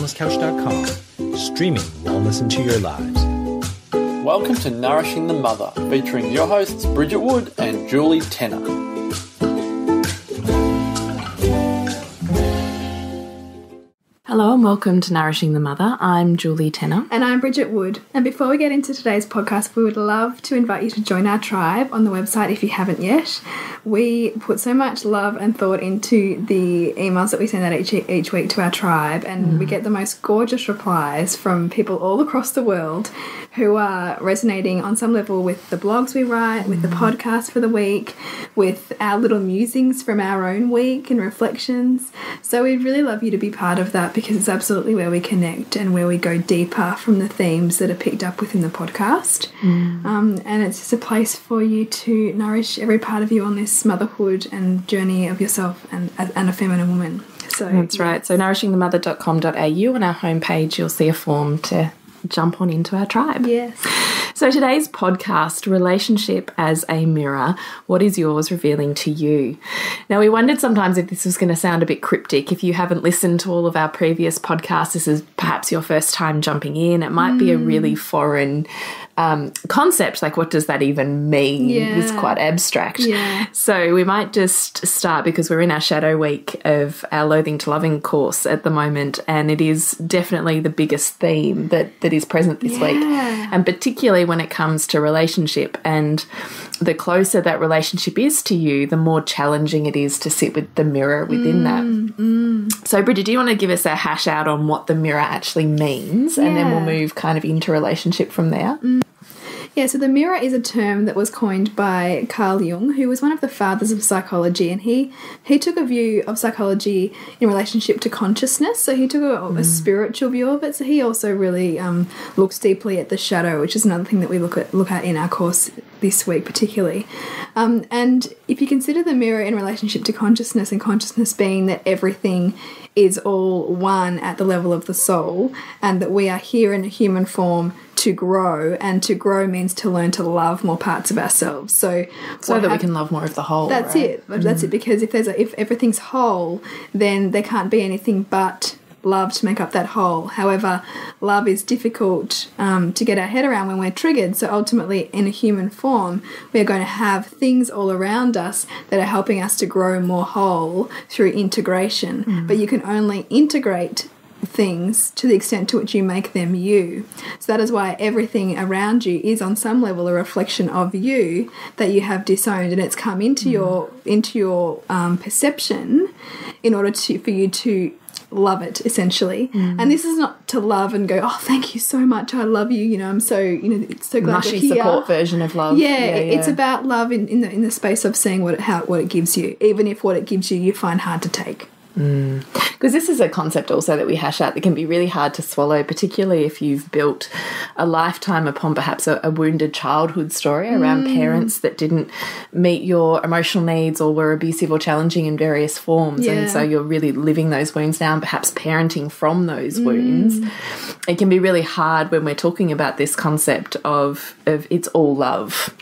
wellnesscouch.com, streaming wellness into your lives. Welcome to Nourishing the Mother, featuring your hosts Bridget Wood and Julie Tenner. Hello and welcome to Nourishing the Mother. I'm Julie Tenner. And I'm Bridget Wood. And before we get into today's podcast, we would love to invite you to join our tribe on the website if you haven't yet. We put so much love and thought into the emails that we send out each week to our tribe, and we get the most gorgeous replies from people all across the world who are resonating on some level with the blogs we write, with the podcast for the week, with our little musings from our own week and reflections. So we'd really love you to be part of that, because it's absolutely where we connect and where we go deeper from the themes that are picked up within the podcast. And it's just a place for you to nourish every part of you on this motherhood and journey of yourself and a feminine woman. So that's right. So nourishingthemother.com.au, on our homepage you'll see a form to jump on into our tribe. Yes. So today's podcast, Relationship as a Mirror, what is yours revealing to you? Now, we wondered sometimes if this was going to sound a bit cryptic. If you haven't listened to all of our previous podcasts, this is perhaps your first time jumping in. It might be a really foreign concept, like what does that even mean? It's quite abstract. So we might just start, because we're in our shadow week of our Loathing to Loving course at the moment, and it is definitely the biggest theme that is present this week, and particularly when it comes to relationship. And the closer that relationship is to you, the more challenging it is to sit with the mirror within that. So Bridget, do you want to give us a hash out on what the mirror actually means, and then we'll move kind of into relationship from there? Yeah, so the mirror is a term that was coined by Carl Jung, who was one of the fathers of psychology, and he took a view of psychology in relationship to consciousness. So he took a spiritual view of it. So he also really looks deeply at the shadow, which is another thing that we look at in our course this week particularly. And if you consider the mirror in relationship to consciousness, and consciousness being that everything is all one at the level of the soul, and that we are here in a human form to grow, and to grow means to learn to love more parts of ourselves. So that we can love more of the whole. That's it. That's it. Because if everything's whole, then there can't be anything but love to make up that whole. However, love is difficult to get our head around when we're triggered. So ultimately, in a human form, we're going to have things all around us that are helping us to grow more whole through integration. But you can only integrate things to the extent to which you make them you. So that is why everything around you is on some level a reflection of you that you have disowned, and it's come into your perception in order for you to love it, essentially. And this is not to love and go, oh, thank you so much, I love you, I'm so, so glad mushy you're here. Support version of love. It's about love in the space of seeing what it gives you, even if what it gives you find hard to take. Because this is a concept also that we hash out that can be really hard to swallow, particularly if you've built a lifetime upon perhaps a wounded childhood story around parents that didn't meet your emotional needs or were abusive or challenging in various forms. And so you're really living those wounds now, and perhaps parenting from those wounds. It can be really hard when we're talking about this concept of it's all love.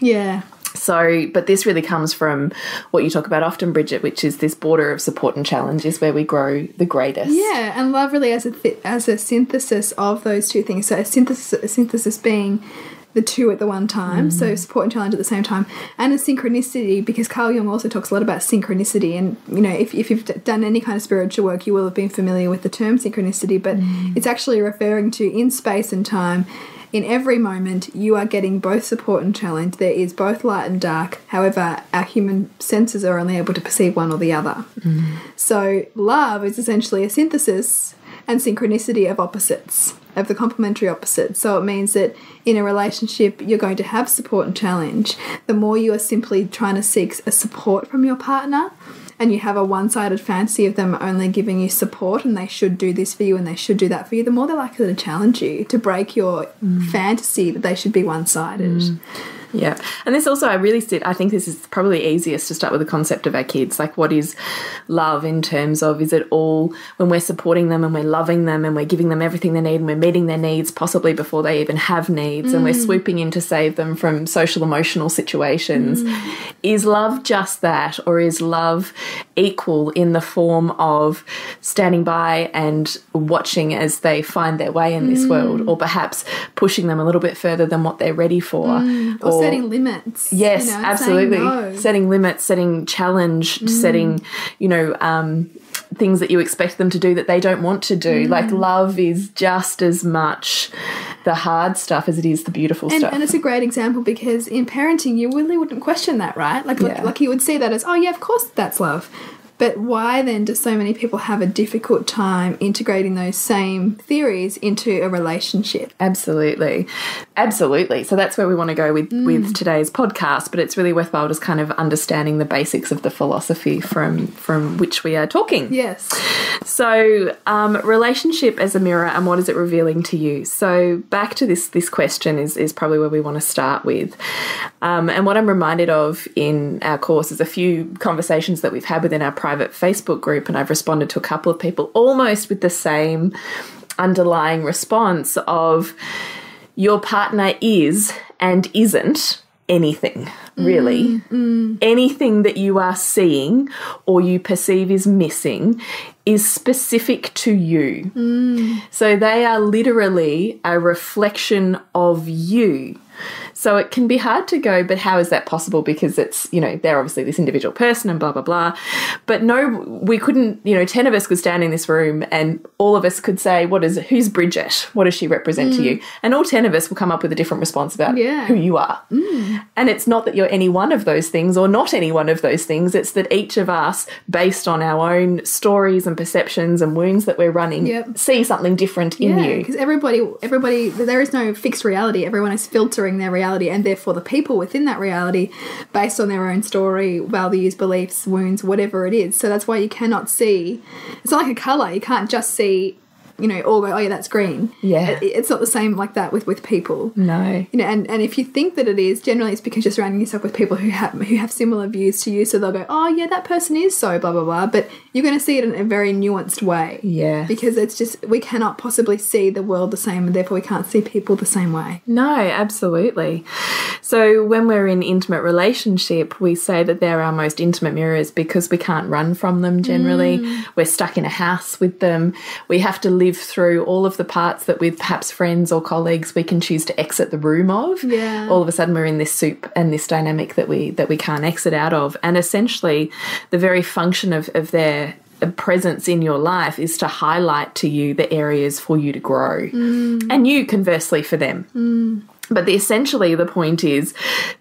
So, but this really comes from what you talk about often, Bridget, which is this border of support and challenge is where we grow the greatest. Yeah, and love really as a synthesis of those two things. So a synthesis being the two at the one time, so support and challenge at the same time, and a synchronicity, because Carl Jung also talks a lot about synchronicity. And, if you've done any kind of spiritual work, you will have been familiar with the term synchronicity, but it's actually referring to in space and time. In every moment, you are getting both support and challenge. There is both light and dark. However, our human senses are only able to perceive one or the other. So love is essentially a synthesis and synchronicity of opposites, of the complementary opposites. So it means that in a relationship, you're going to have support and challenge. The more you are simply trying to seek a support from your partner, and you have a one-sided fantasy of them only giving you support and they should do this for you and they should do that for you, the more they're likely to challenge you, to break your fantasy that they should be one-sided. Yeah. And this also, I think this is probably easiest to start with the concept of our kids. Like, what is love in terms of, is it all when we're supporting them and we're loving them and we're giving them everything they need and we're meeting their needs possibly before they even have needs and we're swooping in to save them from social emotional situations? Is love just that, or is love equal in the form of standing by and watching as they find their way in this world, or perhaps pushing them a little bit further than what they're ready for? Or setting limits. Yes, you know, absolutely. No. Setting limits, setting challenge, setting, things that you expect them to do that they don't want to do. Like, love is just as much the hard stuff as it is the beautiful stuff. And it's a great example because in parenting, you really wouldn't question that, right? Like you would see that as, oh, yeah, of course that's love. But why then do so many people have a difficult time integrating those same theories into a relationship? Absolutely. Absolutely. So that's where we want to go with today's podcast, but it's really worthwhile just kind of understanding the basics of the philosophy from which we are talking. Yes. So relationship as a mirror, and what is it revealing to you? So back to this question is probably where we want to start with. And what I'm reminded of in our course is a few conversations that we've had within our private Facebook group, and I've responded to a couple of people almost with the same underlying response of, your partner is and isn't anything, really. Anything that you are seeing or you perceive is missing is specific to you. So they are literally a reflection of you. So it can be hard to go, but how is that possible? Because it's, they're obviously this individual person and blah, blah, blah. But no, we couldn't, 10 of us could stand in this room and all of us could say, who's Bridget? What does she represent to you? And all 10 of us will come up with a different response about who you are. And it's not that you're any one of those things or not any one of those things. It's that each of us, based on our own stories and perceptions and wounds that we're running, see something different in you. Because everybody, there is no fixed reality. Everyone is filtering their reality, and therefore the people within that reality based on their own story, values, beliefs, wounds, whatever it is. So that's why you cannot see, it's not like a colour. You can't just see, all go, oh yeah, that's green. Yeah. It's not the same like that with people. No. And if you think that it is, generally it's because you're surrounding yourself with people who have similar views to you, so they'll go, oh yeah, that person is so blah, blah, blah. But you're going to see it in a very nuanced way. Yeah. Because it's just, we cannot possibly see the world the same, and therefore we can't see people the same way. No, absolutely. So when we're in intimate relationship, we say that they're our most intimate mirrors because we can't run from them generally. We're stuck in a house with them. We have to live through all of the parts that with perhaps friends or colleagues we can choose to exit the room of. Yeah. All of a sudden we're in this soup and this dynamic that we can't exit out of. And essentially the very function of their presence in your life is to highlight to you the areas for you to grow. And you conversely for them. But essentially the point is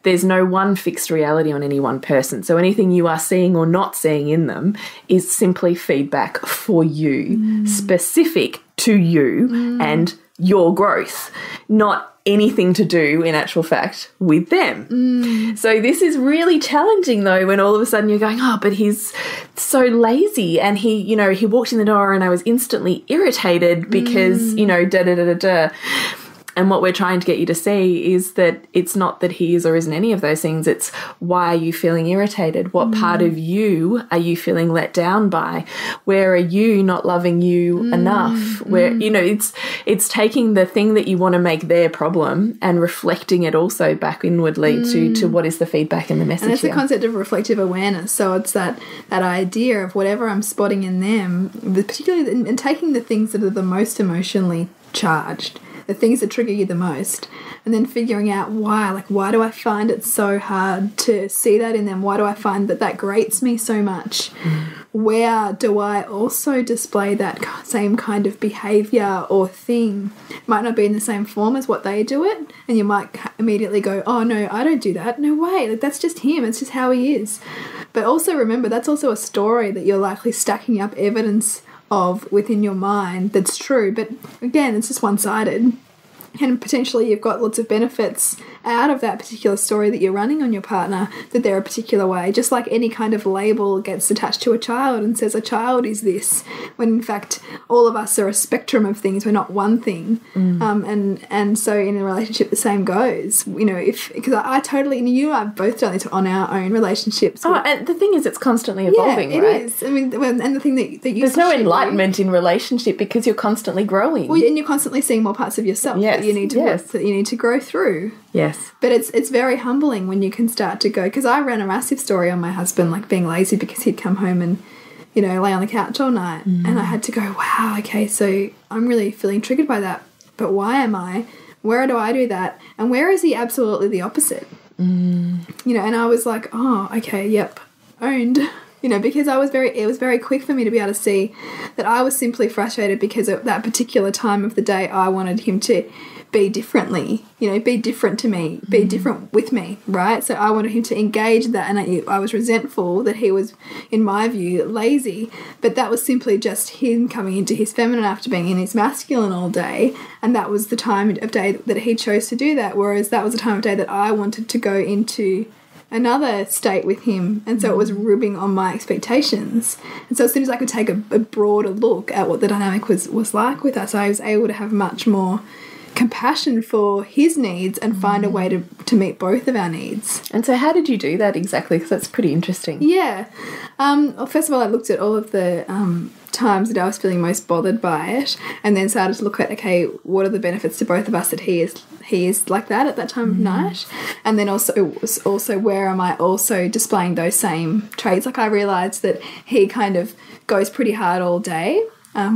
there's no one fixed reality on any one person. So anything you are seeing or not seeing in them is simply feedback for you, specific to you and your growth, not anything to do, in actual fact, with them. So this is really challenging, though, when all of a sudden you're going, oh, but he's so lazy, and he walked in the door and I was instantly irritated because, da-da-da-da-da. And what we're trying to get you to see is that it's not that he is or isn't any of those things. It's, why are you feeling irritated? What part of you are you feeling let down by? Where are you not loving you enough? Where, it's taking the thing that you want to make their problem and reflecting it also back inwardly to what is the feedback and the message. And it's here. the concept of reflective awareness. So it's that idea of whatever I'm spotting in them, particularly in taking the things that are the most emotionally charged, the things that trigger you the most, and then figuring out why. Like, why do I find it so hard to see that in them? Why do I find that grates me so much? Where do I also display that same kind of behaviour or thing? It might not be in the same form as what they do it, and you might immediately go, oh no, I don't do that. No way, like, that's just him. It's just how he is. But also remember, that's also a story that you're likely stacking up evidence of within your mind that's true, but again, it's just one-sided. and potentially you've got lots of benefits out of that particular story that you're running on your partner, that they're a particular way. Just like any kind of label gets attached to a child and says a child is this, when in fact all of us are a spectrum of things. We're not one thing. And so in a relationship the same goes. You know, because I totally, and you and I have both done this on our own relationships. And the thing is, it's constantly evolving, right? It is. I mean, and the thing that you there's no enlightenment in relationship because you're constantly growing. Well, and you're constantly seeing more parts of yourself that you need to work, that you need to grow through. Yes. But it's very humbling when you can start to go, because I ran a massive story on my husband, like being lazy because he'd come home and, you know, lay on the couch all night. And I had to go, wow, okay, so I'm really feeling triggered by that. But why am I? Where do I do that? And where is he absolutely the opposite? You know, and I was like, oh, okay, yep, owned. You know, because it was very quick for me to be able to see that I was simply frustrated because at that particular time of the day I wanted him to be differently, you know, be different to me, be different with me, right? So I wanted him to engage that, and I was resentful that he was, in my view, lazy, but that was simply just him coming into his feminine after being in his masculine all day, and that was the time of day that he chose to do that, whereas that was the time of day that I wanted to go into another state with him, and so it was ribbing on my expectations. And so as soon as I could take a broader look at what the dynamic was like with us, I was able to have much more compassion for his needs and find a way to meet both of our needs. And so how did you do that exactly? Because that's pretty interesting. Yeah. Well, first of all, I looked at all of the times that I was feeling most bothered by it, and then started to look at, okay, what are the benefits to both of us that he is like that at that time of night, and then also where am I also displaying those same traits. Like I realised that he kind of goes pretty hard all day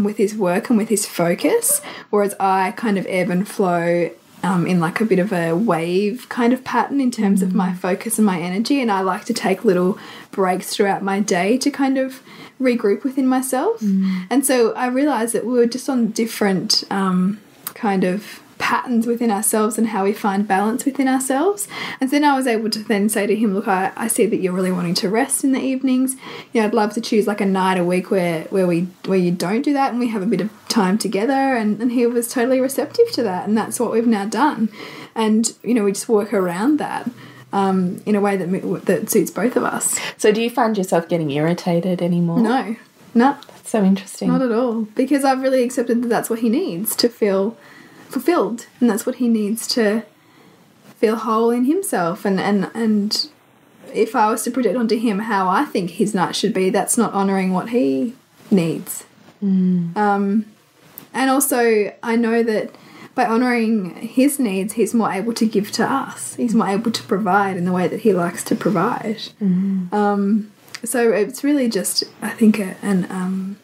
with his work and with his focus, whereas I kind of ebb and flow in like a bit of a wave kind of pattern in terms of my focus and my energy, and I like to take little breaks throughout my day to kind of regroup within myself. And so I realised that we were just on different kind of patterns within ourselves and how we find balance within ourselves. And then I was able to then say to him, look, I see that you're really wanting to rest in the evenings. You know, I'd love to choose like a night a week where you don't do that and we have a bit of time together. And he was totally receptive to that, and that's what we've now done. And, you know, we just work around that in a way that suits both of us. So do you find yourself getting irritated anymore? No. That's so interesting. Not at all. Because I've really accepted that that's what he needs to feel fulfilled, and that's what he needs to feel whole in himself. And if I was to project onto him how I think his night should be, that's not honouring what he needs. And also I know that by honouring his needs, he's more able to give to us. He's more able to provide in the way that he likes to provide. So it's really just, I think, a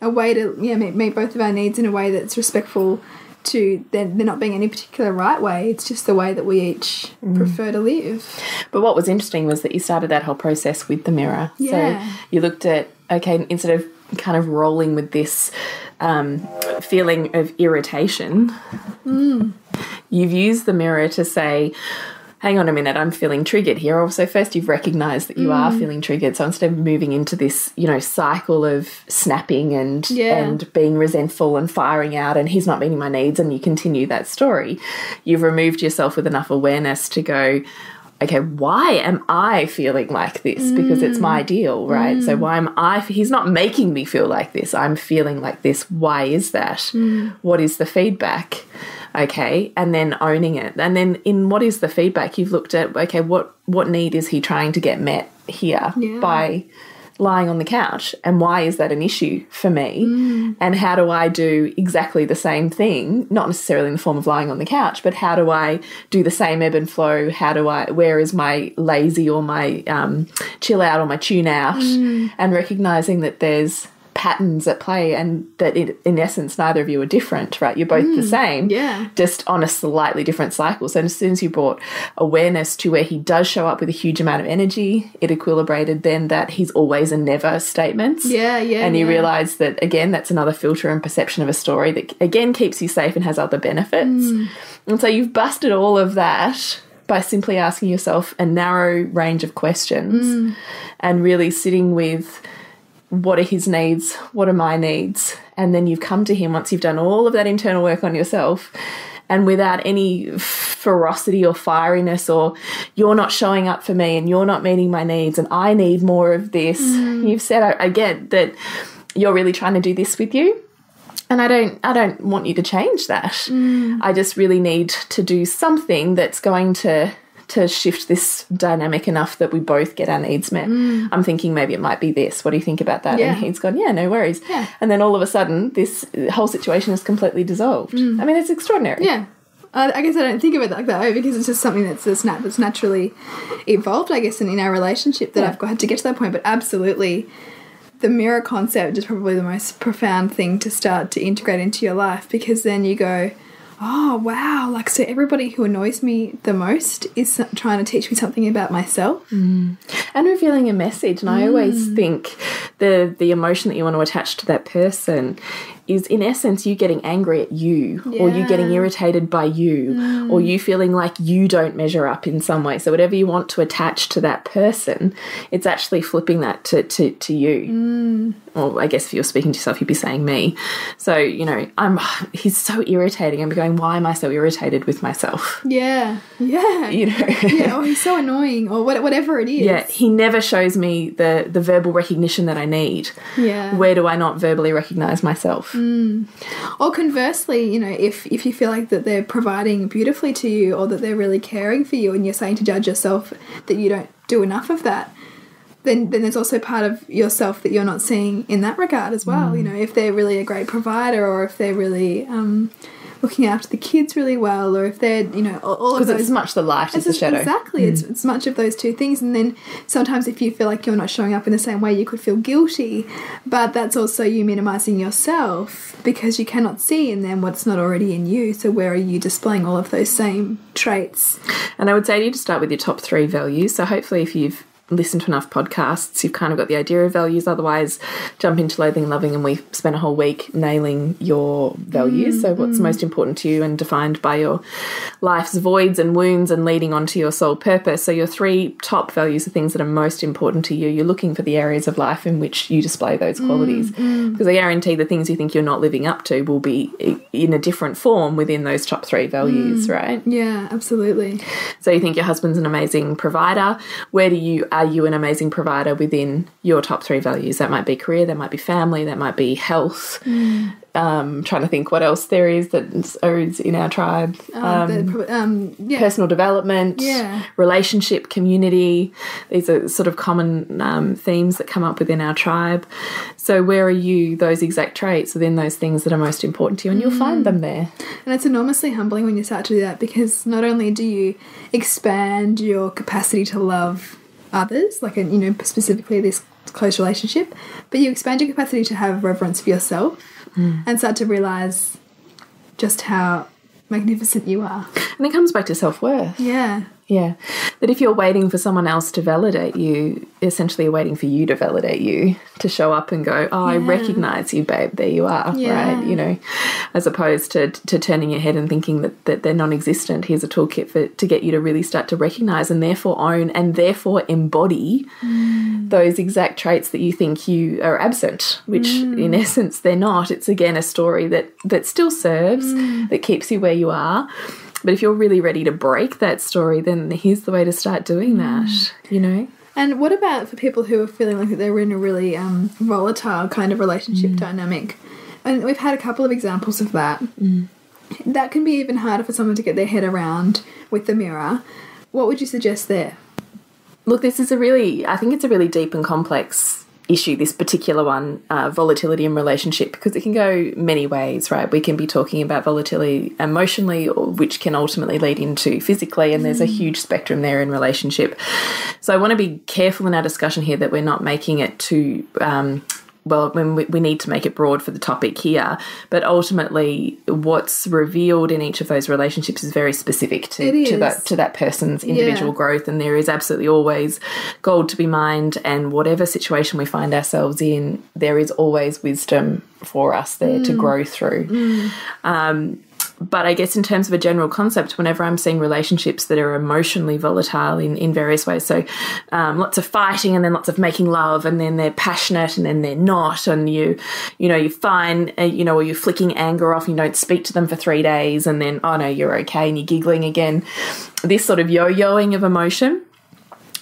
way to meet both of our needs in a way that's respectful to there not being any particular right way. It's just the way that we each prefer to live. But what was interesting was that you started that whole process with the mirror. Yeah. So you looked at, okay, instead of kind of rolling with this feeling of irritation, you've used the mirror to say, hang on a minute, I'm feeling triggered here. Also, first you've recognised that you are feeling triggered. So instead of moving into this, you know, cycle of snapping and being resentful and firing out and he's not meeting my needs, and you continue that story, you've removed yourself with enough awareness to go, okay, why am I feeling like this? Because it's my deal, right? So why am he's not making me feel like this. I'm feeling like this. Why is that? What is the feedback? Okay, and then owning it. And then in what is the feedback, you've looked at, okay, what need is he trying to get met here by lying on the couch, and why is that an issue for me? And how do I do exactly the same thing, not necessarily in the form of lying on the couch, but how do I do the same ebb and flow? Where is my lazy or my chill out or my tune out? And recognizing that there's patterns at play, and that in essence neither of you are different, right? You're both the same, just on a slightly different cycle. So as soon as you brought awareness to where he does show up with a huge amount of energy, it equilibrated then that he's always and never statements. And you realise that, again, that's another filter and perception of a story that, again, keeps you safe and has other benefits. And so you've busted all of that by simply asking yourself a narrow range of questions and really sitting with, what are his needs? What are my needs? And then you've come to him once you've done all of that internal work on yourself, and without any ferocity or fieriness, or you're not showing up for me and you're not meeting my needs and I need more of this. You've said, I get that you're really trying to do this with you. And I don't want you to change that. I just really need to do something that's going to shift this dynamic enough that we both get our needs met. I'm thinking maybe it might be this. What do you think about that? And he's gone, yeah, no worries. Yeah. And then all of a sudden, this whole situation is completely dissolved. I mean, it's extraordinary. Yeah. I guess I don't think of it like that because it's just something that's naturally evolved, I guess, in our relationship that I've had to get to that point. But absolutely, the mirror concept is probably the most profound thing to start to integrate into your life, because then you go, oh, wow, like, so everybody who annoys me the most is trying to teach me something about myself. And revealing a message. And I always think the emotion that you want to attach to that person is, in essence, you getting angry at you, or you getting irritated by you, or you feeling like you don't measure up in some way. So whatever you want to attach to that person, it's actually flipping that to you. Or I guess if you're speaking to yourself, you'd be saying me. So, you know, he's so irritating. I'm going, why am I so irritated with myself? Yeah. Yeah. You know? Yeah, or he's so annoying, or whatever it is. Yeah, he never shows me the verbal recognition that I need. Yeah. Where do I not verbally recognise myself? Or conversely, you know, if you feel like that they're providing beautifully to you, or that they're really caring for you, and you're saying to judge yourself that you don't do enough of that, then there's also part of yourself that you're not seeing in that regard as well. You know, if they're really a great provider, or if they're really looking after the kids really well, or if they're, you know, all of those. Because it's much the light as the shadow. Exactly. It's much of those two things. And then sometimes if you feel like you're not showing up in the same way, you could feel guilty. But that's also you minimising yourself, because you cannot see in them what's not already in you. So where are you displaying all of those same traits? And I would say to you to start with your top 3 values. So hopefully if you've listened to enough podcasts, you've kind of got the idea of values. Otherwise, jump into Loathing Loving and we spent a whole week nailing your values. So what's most important to you and defined by your life's voids and wounds and leading on to your soul purpose. So your 3 top values are things that are most important to you. You're looking for the areas of life in which you display those qualities. Because I guarantee the things you think you're not living up to will be in a different form within those top 3 values, right? Yeah, absolutely. So you think your husband's an amazing provider. Are you an amazing provider within your top 3 values? That might be career, that might be family, that might be health. Trying to think what else there is that is in our tribe. Personal development, relationship, community. These are sort of common themes that come up within our tribe. So where are you, those exact traits within those things that are most important to you? And you'll find them there. And it's enormously humbling when you start to do that, because not only do you expand your capacity to love others, like, you know, specifically this close relationship, but you expand your capacity to have reverence for yourself and start to realise just how magnificent you are. And it comes back to self-worth. Yeah. Yeah. That if you're waiting for someone else to validate you, essentially you're waiting for you to validate you, to show up and go, oh, I recognise you, babe, there you are, right? You know, as opposed to turning your head and thinking that they're non-existent. Here's a toolkit to get you to really start to recognise and therefore own and therefore embody those exact traits that you think you are absent, which in essence they're not. It's again a story that still serves, that keeps you where you are. But if you're really ready to break that story, then here's the way to start doing that, you know? And what about for people who are feeling like they're in a really volatile kind of relationship dynamic? And we've had a couple of examples of that. That can be even harder for someone to get their head around with the mirror. What would you suggest there? Look, I think it's a really deep and complex issue, this particular one, volatility in relationship, because it can go many ways, right? We can be talking about volatility emotionally, which can ultimately lead into physically, and there's a huge spectrum there in relationship. So I want to be careful in our discussion here that we're not making it too we need to make it broad for the topic here, but ultimately what's revealed in each of those relationships is very specific to that person's individual growth, and there is absolutely always gold to be mined, and whatever situation we find ourselves in, there is always wisdom for us there to grow through. But I guess in terms of a general concept, whenever I'm seeing relationships that are emotionally volatile in various ways, so lots of fighting and then lots of making love, and then they're passionate and then they're not, and you find, or you're flicking anger off, and you don't speak to them for 3 days, and then, oh no, you're okay, and you're giggling again. This sort of yo-yoing of emotion,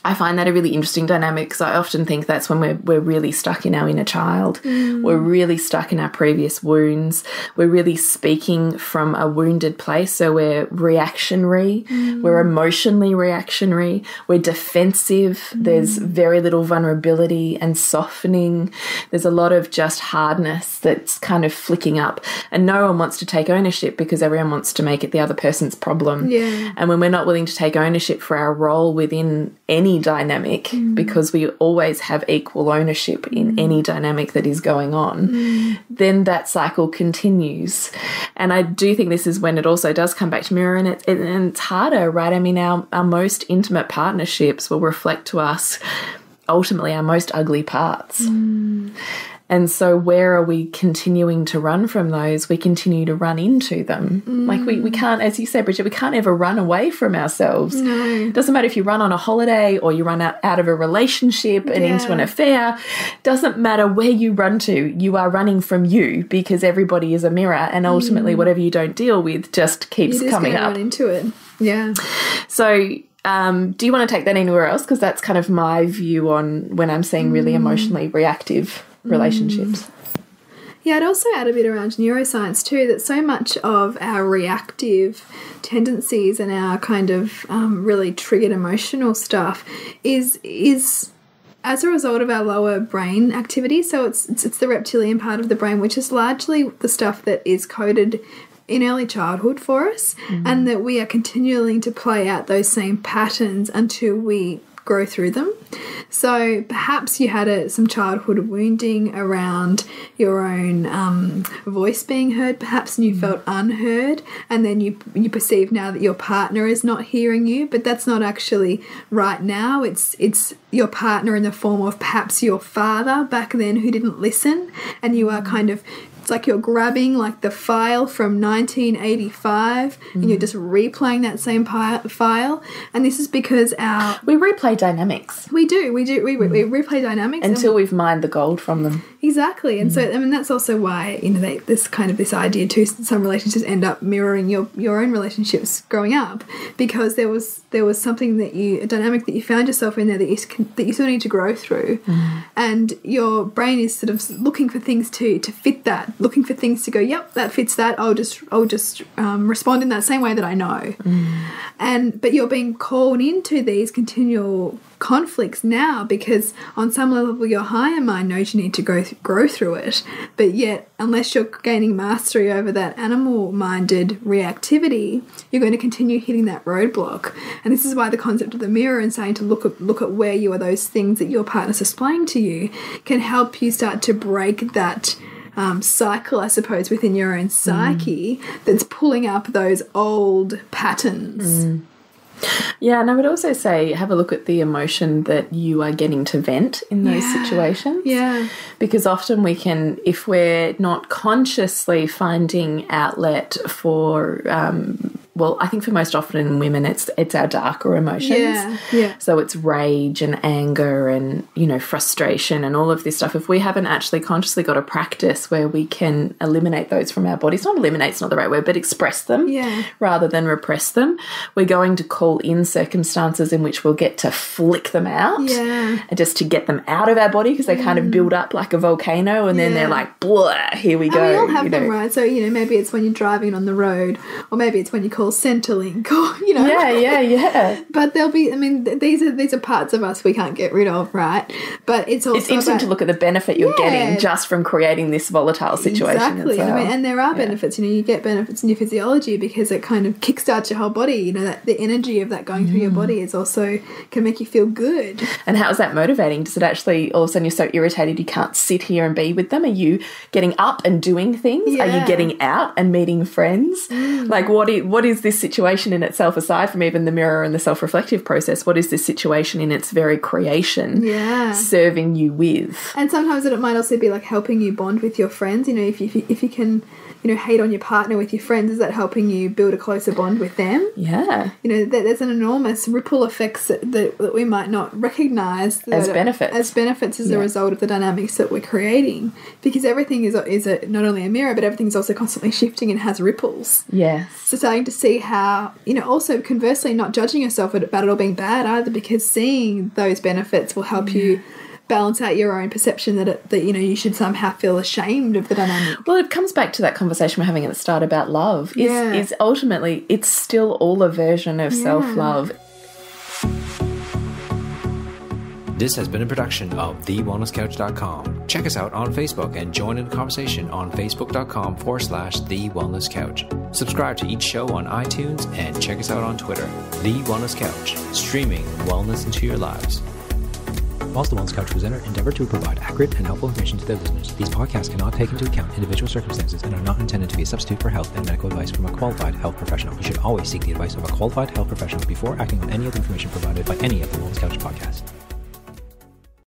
I find that a really interesting dynamic, because I often think that's when we're really stuck in our inner child. We're really stuck in our previous wounds. We're really speaking from a wounded place. So we're reactionary. We're emotionally reactionary. We're defensive. There's very little vulnerability and softening. There's a lot of just hardness that's kind of flicking up. And no one wants to take ownership, because everyone wants to make it the other person's problem. Yeah. And when we're not willing to take ownership for our role within any dynamic, because we always have equal ownership in any dynamic that is going on, then that cycle continues. And I do think this is when it also does come back to mirror, and it's harder, right? I mean, our most intimate partnerships will reflect to us ultimately our most ugly parts. And so where are we continuing to run from those? We continue to run into them. Like we can't, as you said, Bridget, we can't ever run away from ourselves. No. It doesn't matter if you run on a holiday or you run out of a relationship and into an affair. Doesn't matter where you run to. You are running from you, because everybody is a mirror, and ultimately whatever you don't deal with just keeps coming up. Run into it. Yeah. So do you want to take that anywhere else? Because that's kind of my view on when I'm seeing really emotionally reactive relationships. Yeah, I'd also add a bit around neuroscience too, that so much of our reactive tendencies and our kind of really triggered emotional stuff is as a result of our lower brain activity. So it's the reptilian part of the brain, which is largely the stuff that is coded in early childhood for us, and that we are continuing to play out those same patterns until we grow through them. So perhaps you had some childhood wounding around your own voice being heard, perhaps, and you felt unheard, and then you perceive now that your partner is not hearing you, but that's not actually right now. It's your partner in the form of perhaps your father back then who didn't listen, and you are kind of, it's like you're grabbing like the file from 1985 and you're just replaying that same file. And this is because we replay dynamics. We replay dynamics until we've mined the gold from them. Exactly. And so, I mean, that's also why, this idea too, some relationships end up mirroring your own relationships growing up, because there was something a dynamic that you found yourself in there that you sort of need to grow through. And your brain is sort of looking for things to fit that, looking for things to go, yep, that fits that. I'll just respond in that same way that I know. But you're being called into these continual conflicts now, because on some level your higher mind knows you need to grow through it, but yet unless you're gaining mastery over that animal-minded reactivity, you're going to continue hitting that roadblock. And this is why the concept of the mirror and saying to look at where you are, those things that your partner's displaying to you, can help you start to break that cycle, I suppose, within your own psyche that's pulling up those old patterns. Yeah, and I would also say have a look at the emotion that you are getting to vent in those situations. Yeah. Because often we can, if we're not consciously finding outlet for well, I think for most often women, it's our darker emotions. Yeah. So it's rage and anger and, frustration and all of this stuff. If we haven't actually consciously got a practice where we can eliminate those from our bodies, not eliminate's not the right word, but express them rather than repress them, we're going to call in circumstances in which we'll get to flick them out and just to get them out of our body, because they kind of build up like a volcano, and then they're like, blah, here we go. We all have them, right? So, maybe it's when you're driving on the road, or maybe it's when you call Centrelink, or But there'll be, these are parts of us we can't get rid of, right? But it's also interesting to look at the benefit you're getting just from creating this volatile situation. Exactly. As well. And there are benefits. You get benefits in your physiology because it kind of kickstarts your whole body. That the energy of that going through your body is also can make you feel good. And how is that motivating? Does it actually all of a sudden you're so irritated you can't sit here and be with them? Are you getting up and doing things? Are you getting out and meeting friends? Like what is is this situation in itself, aside from even the mirror and the self-reflective process, what is this situation in its very creation serving you with? And sometimes it might also be like helping you bond with your friends. You know, if you can, you know, hate on your partner with your friends, is that helping you build a closer bond with them? Yeah. You know, there's an enormous ripple effects that we might not recognise as benefits. As a result of the dynamics that we're creating. Because everything is not only a mirror, but everything's also constantly shifting and has ripples. Yes. So starting to see how, you know, also conversely not judging yourself about it all being bad either, because seeing those benefits will help you balance out your own perception that you know, you should somehow feel ashamed of the dynamic. Well, it comes back to that conversation we're having at the start about love. Is ultimately it's still all a version of self-love. This has been a production of TheWellnessCouch.com. Check us out on Facebook and join in the conversation on Facebook.com/TheWellnessCouch. Subscribe to each show on iTunes and check us out on Twitter. The Wellness Couch, streaming wellness into your lives. Whilst the Wellness Couch presenter endeavor to provide accurate and helpful information to their listeners, these podcasts cannot take into account individual circumstances and are not intended to be a substitute for health and medical advice from a qualified health professional. You should always seek the advice of a qualified health professional before acting on any of the information provided by any of the Wellness Couch podcasts.